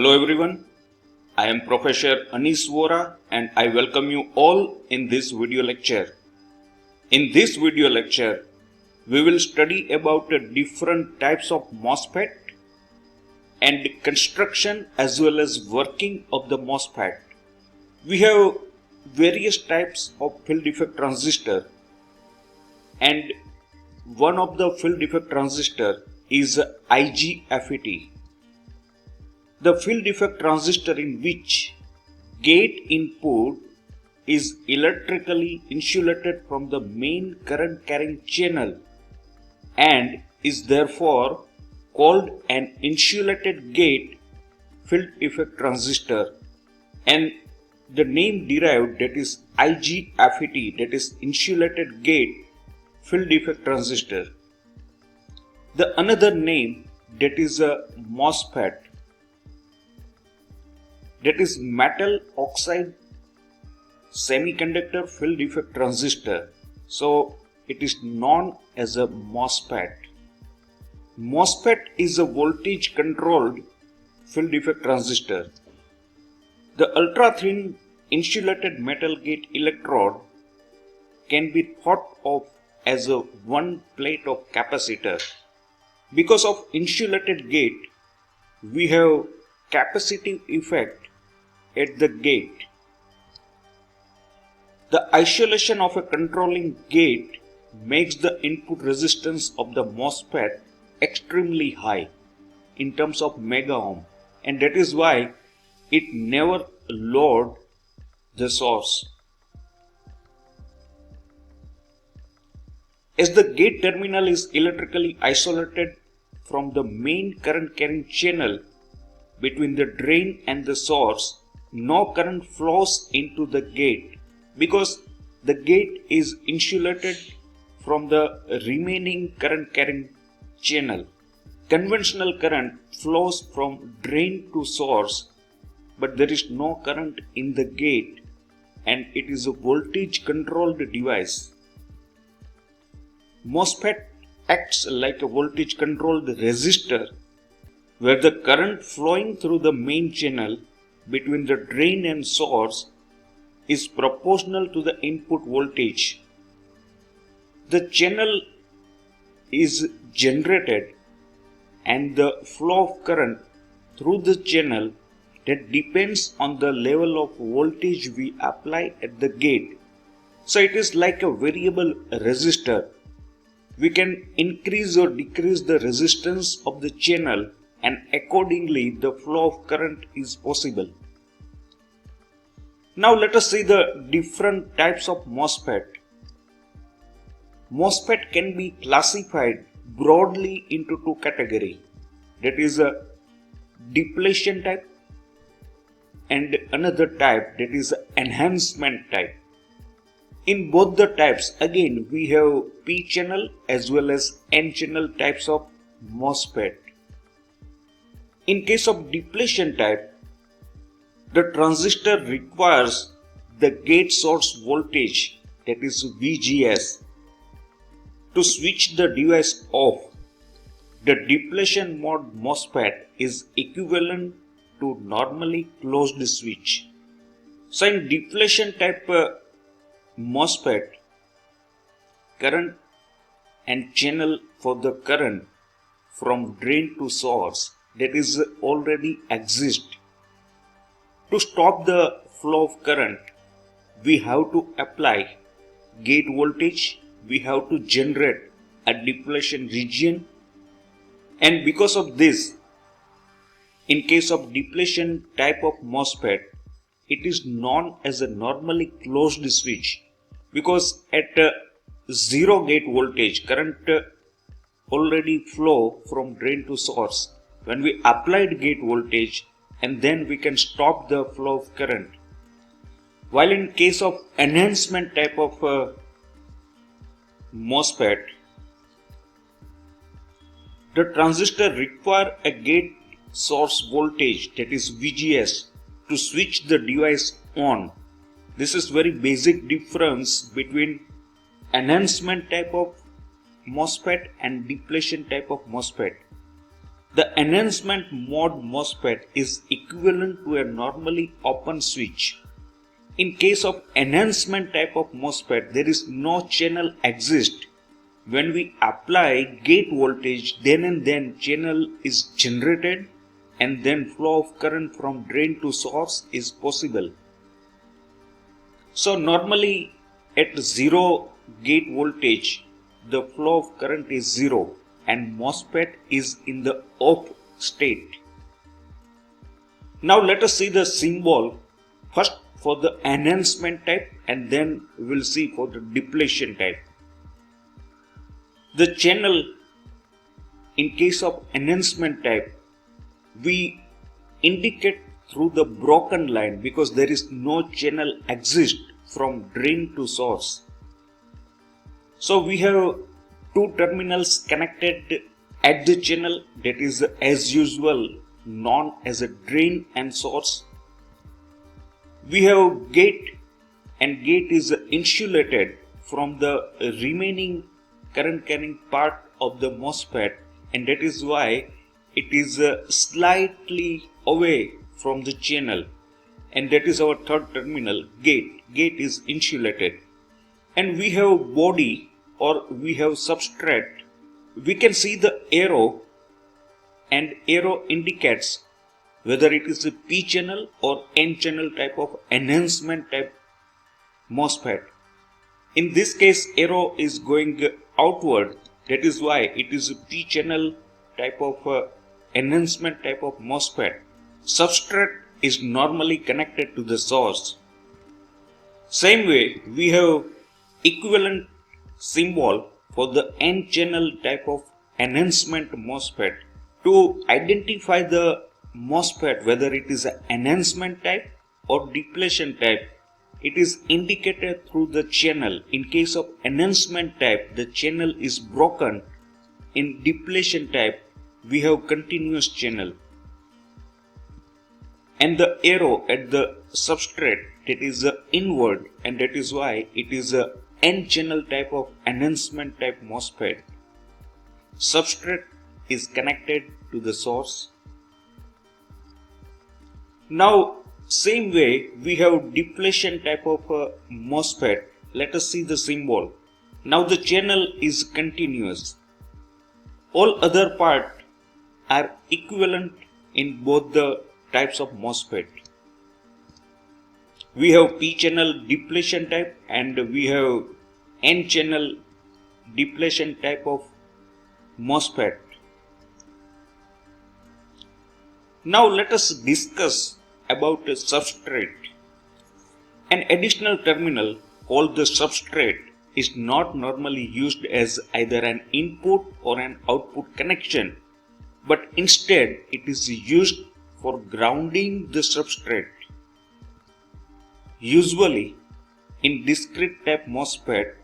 Hello everyone, I am Professor Anis Vora and I welcome you all in this video lecture. In this video lecture, we will study about the different types of MOSFET and construction as well as working of the MOSFET. We have various types of field effect transistor, and one of the field effect transistor is IGFET. The field effect transistor in which gate input is electrically insulated from the main current carrying channel and is therefore called an insulated gate field effect transistor, and the name derived, that is IGFET, that is insulated gate field effect transistor. The another name, that is a MOSFET, that is metal oxide semiconductor field effect transistor. So it is known as a MOSFET. MOSFET is a voltage controlled field effect transistor. The ultra thin insulated metal gate electrode can be thought of as a one plate of capacitor. Because of insulated gate, we have capacitive effect at the gate. The isolation of a controlling gate makes the input resistance of the MOSFET extremely high in terms of mega ohm, and that is why it never load the source. As the gate terminal is electrically isolated from the main current carrying channel between the drain and the source, no current flows into the gate because the gate is insulated from the remaining current carrying channel. Conventional current flows from drain to source, but there is no current in the gate and it is a voltage controlled device. MOSFET acts like a voltage controlled resistor where the current flowing through the main channel between the drain and source is proportional to the input voltage. The channel is generated and the flow of current through the channel that depends on the level of voltage we apply at the gate. So it is like a variable resistor. We can increase or decrease the resistance of the channel, and accordingly the flow of current is possible. Now let us see the different types of MOSFET. MOSFET can be classified broadly into two categories, that is a depletion type and another type, that is enhancement type. In both the types, again we have P channel as well as N channel types of MOSFET. In case of depletion type, the transistor requires the gate source voltage, that is VGS, to switch the device off. The depletion mode MOSFET is equivalent to normally closed switch. So in depletion type MOSFET, current and channel for the current from drain to source, that is already exist. To stop the flow of current, we have to apply gate voltage, we have to generate a depletion region, and because of this, in case of depletion type of MOSFET, it is known as a normally closed switch because at zero gate voltage, current already flow from drain to source. When we applied gate voltage, and then we can stop the flow of current. While in case of enhancement type of MOSFET, the transistor require a gate source voltage, that is VGS, to switch the device on. This is very basic difference between enhancement type of MOSFET and depletion type of MOSFET. The enhancement mode MOSFET is equivalent to a normally open switch. In case of enhancement type of MOSFET, there is no channel exist. When we apply gate voltage, then and then channel is generated and then flow of current from drain to source is possible. So normally at zero gate voltage, the flow of current is zero and MOSFET is in the off state. Now let us see the symbol first for the enhancement type and then we will see for the depletion type. The channel in case of enhancement type, we indicate through the broken line because there is no channel exist from drain to source. So we have two terminals connected at the channel, that is as usual known as a drain and source. We have gate and gate is insulated from the remaining current carrying part of the MOSFET, and that is why it is slightly away from the channel, and that is our third terminal, gate. Gate is insulated. And we have body or we have substrate. We can see the arrow, and arrow indicates whether it is a P channel or N channel type of enhancement type MOSFET. In this case, arrow is going outward. That is why it is a P channel type of enhancement type of MOSFET. Substrate is normally connected to the source. Same way, we have equivalent symbol for the N channel type of enhancement MOSFET. To identify the MOSFET, whether it is an enhancement type or depletion type, it is indicated through the channel. In case of enhancement type, the channel is broken. In depletion type, we have continuous channel. And the arrow at the substrate, that is inward, and that is why it is a N channel type of enhancement type MOSFET. Substrate is connected to the source. Now, same way we have depletion type of MOSFET. Let us see the symbol. Now the channel is continuous. All other parts are equivalent in both the types of MOSFET. We have P channel depletion type and we have N channel depletion type of MOSFET. Now let us discuss about a substrate. An additional terminal called the substrate is not normally used as either an input or an output connection, but instead it is used for grounding the substrate. Usually, in discrete type MOSFET,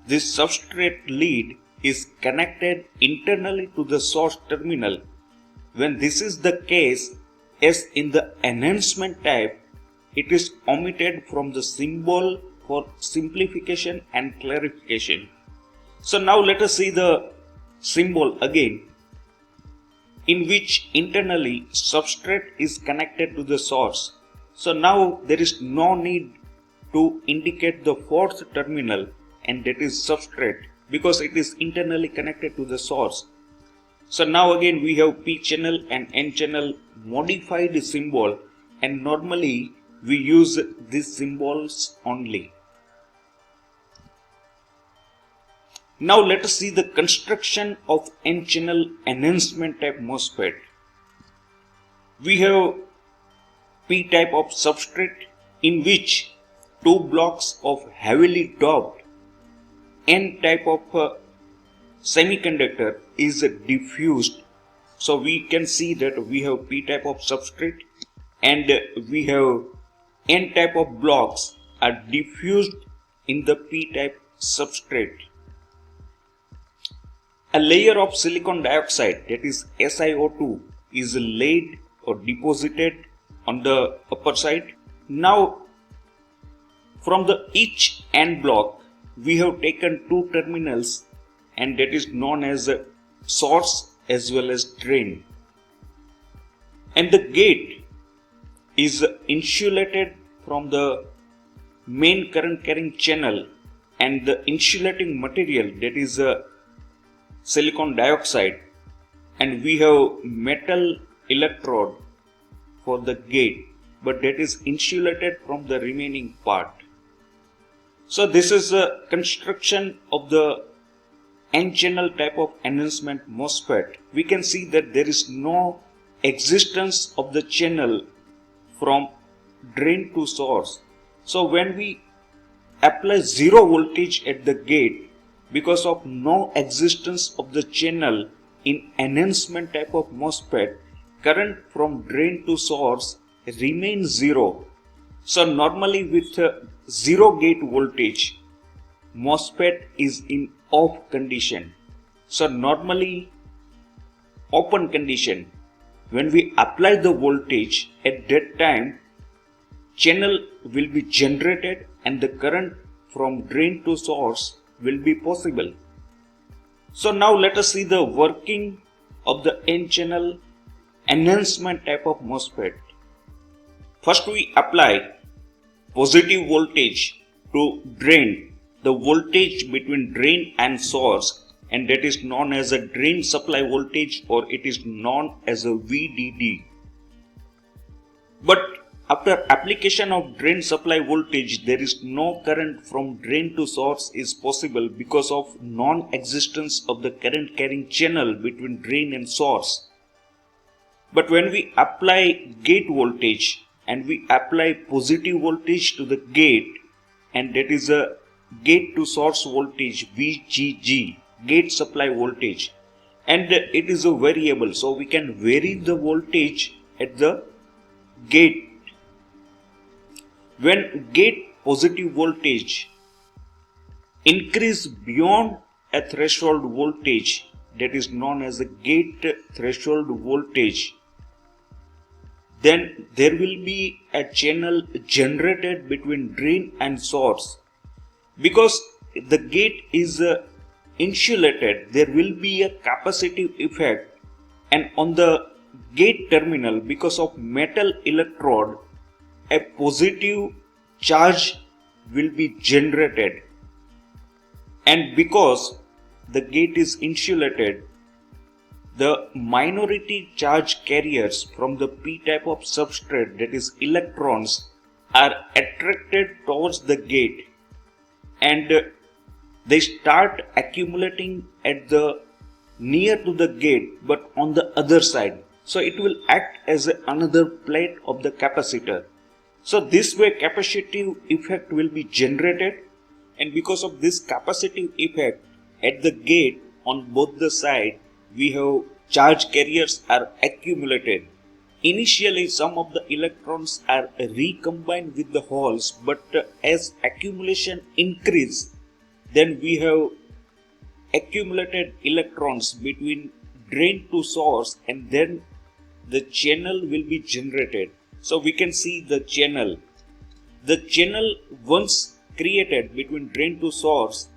this substrate lead is connected internally to the source terminal. When this is the case, as in the enhancement type, it is omitted from the symbol for simplification and clarification. So now let us see the symbol again, in which internally substrate is connected to the source. So now there is no need to indicate the fourth terminal, and that is substrate, because it is internally connected to the source. So now again we have P channel and N channel modified symbol, and normally we use these symbols only. Now let us see the construction of N channel enhancement type MOSFET. We have P type of substrate in which two blocks of heavily doped N type of semiconductor is diffused. So we can see that we have P type of substrate and we have N type of blocks are diffused in the P type substrate. A layer of silicon dioxide, that is SiO2, is laid or deposited on the upper side. Now from the each N block we have taken two terminals, and that is known as source as well as drain. and the gate is insulated from the main current carrying channel, and the insulating material, that is silicon dioxide, and we have metal electrode for the gate, but that is insulated from the remaining part. So this is a construction of the N-channel type of enhancement MOSFET. We can see that there is no existence of the channel from drain to source. So when we apply zero voltage at the gate, because of no existence of the channel in enhancement type of MOSFET, current from drain to source remains zero. So normally with zero gate voltage, MOSFET is in off condition. So normally open condition. When we apply the voltage at that time, channel will be generated and the current from drain to source will be possible. So now let us see the working of the N-channel enhancement type of MOSFET. First we apply positive voltage to drain, the voltage between drain and source, and that is known as a drain supply voltage, or it is known as a VDD. But after application of drain supply voltage, there is no current from drain to source is possible because of non-existence of the current carrying channel between drain and source. But when we apply gate voltage and we apply positive voltage to the gate, and that is a gate to source voltage VGG, gate supply voltage, and it is a variable, so we can vary the voltage at the gate. When gate positive voltage increase beyond a threshold voltage, that is known as a gate threshold voltage, then there will be a channel generated between drain and source. Because the gate is insulated, there will be a capacitive effect, and on the gate terminal, because of metal electrode, a positive charge will be generated, and because the gate is insulated, the minority charge carriers from the p-type of substrate, that is electrons, are attracted towards the gate, and they start accumulating at the near to the gate but on the other side. So it will act as another plate of the capacitor. So this way capacitive effect will be generated, and because of this capacitive effect at the gate on both the sides, we have charge carriers are accumulated. Initially some of the electrons are recombined with the holes, but as accumulation increase, then we have accumulated electrons between drain to source, and then the channel will be generated. So we can see the channel. The channel once created between drain to source,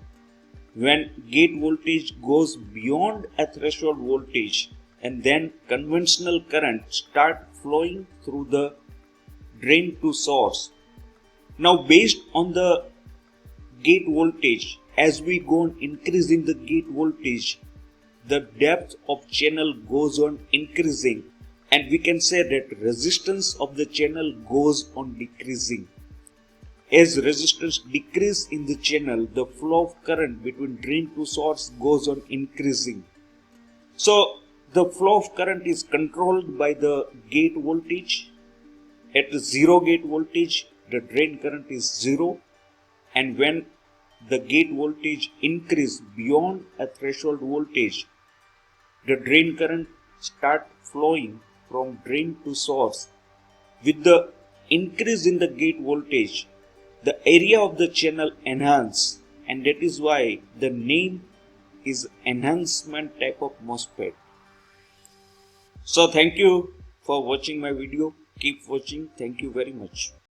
when gate voltage goes beyond a threshold voltage, and then conventional current start flowing through the drain to source. Now based on the gate voltage, as we go on increasing the gate voltage, the depth of channel goes on increasing, and we can say that resistance of the channel goes on decreasing. As resistance decreases in the channel, the flow of current between drain to source goes on increasing. So the flow of current is controlled by the gate voltage. At zero gate voltage, the drain current is zero, and when the gate voltage increase beyond a threshold voltage, the drain current start flowing from drain to source. With the increase in the gate voltage, the area of the channel enhance, and that is why the name is enhancement type of MOSFET. So thank you for watching my video. Keep watching. Thank you very much.